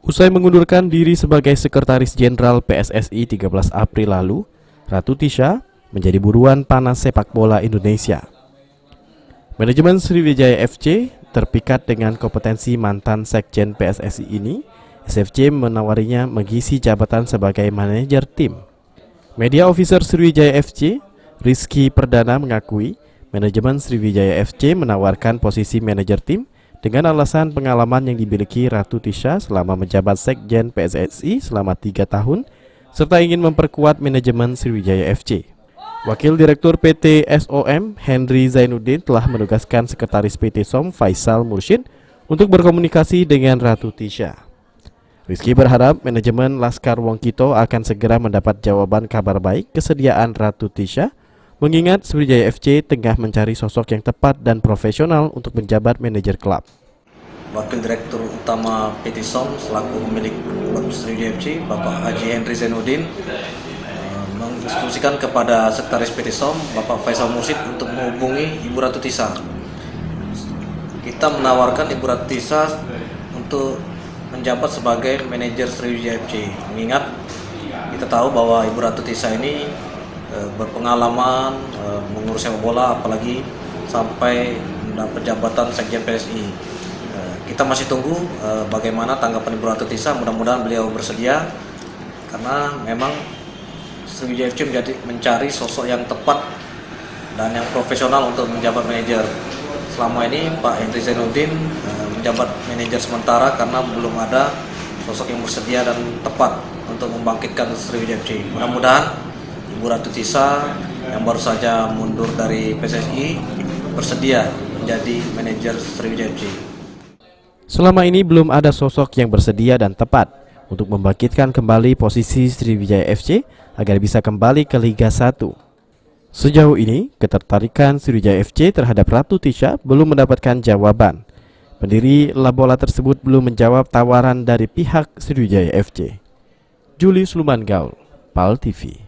Usai mengundurkan diri sebagai Sekretaris Jenderal PSSI 13 April lalu, Ratu Tisha menjadi buruan panas sepak bola Indonesia. Manajemen Sriwijaya FC terpikat dengan kompetensi mantan Sekjen PSSI ini. SFC menawarinya mengisi jabatan sebagai manajer tim. Media Officer Sriwijaya FC, Rizky Perdana mengakui manajemen Sriwijaya FC menawarkan posisi manajer tim dengan alasan pengalaman yang dimiliki Ratu Tisha selama menjabat Sekjen PSSI selama 3 tahun, serta ingin memperkuat manajemen Sriwijaya FC. Wakil Direktur PT SOM, Henry Zainuddin, telah menugaskan Sekretaris PT SOM, Faisal Mursyid, untuk berkomunikasi dengan Ratu Tisha. Rizky berharap manajemen Laskar Wongkito akan segera mendapat jawaban kabar baik kesediaan Ratu Tisha, mengingat Sriwijaya FC tengah mencari sosok yang tepat dan profesional untuk menjabat manajer klub. Wakil Direktur Utama PT SOM selaku pemilik klub Sriwijaya FC, Bapak Haji Henry Zainuddin, menginstruksikan kepada Sekretaris PT SOM, Bapak Faisal Mursyid, untuk menghubungi Ibu Ratu Tisha. Kita menawarkan Ibu Ratu Tisha untuk menjabat sebagai manajer Sriwijaya FC, mengingat kita tahu bahwa Ibu Ratu Tisha ini berpengalaman mengurus sepak bola, apalagi sampai mendapat jabatan Sekjen PSI. Kita masih tunggu bagaimana tanggapan Ibu Ratu Tisha. Mudah-mudahan beliau bersedia, karena memang Sriwijaya FC mencari sosok yang tepat dan yang profesional untuk menjabat manajer. Selama ini Pak Henry Zainuddin menjabat manajer sementara karena belum ada sosok yang bersedia dan tepat untuk membangkitkan Sriwijaya FC. Mudah-mudahan Ibu Ratu Tisha yang baru saja mundur dari PSSI bersedia menjadi manajer Sriwijaya FC. Selama ini belum ada sosok yang bersedia dan tepat untuk membangkitkan kembali posisi Sriwijaya FC agar bisa kembali ke Liga 1. Sejauh ini, ketertarikan Sriwijaya FC terhadap Ratu Tisha belum mendapatkan jawaban. Pendiri Labola tersebut belum menjawab tawaran dari pihak Sriwijaya FC. Julius Lumangaul, PAL TV.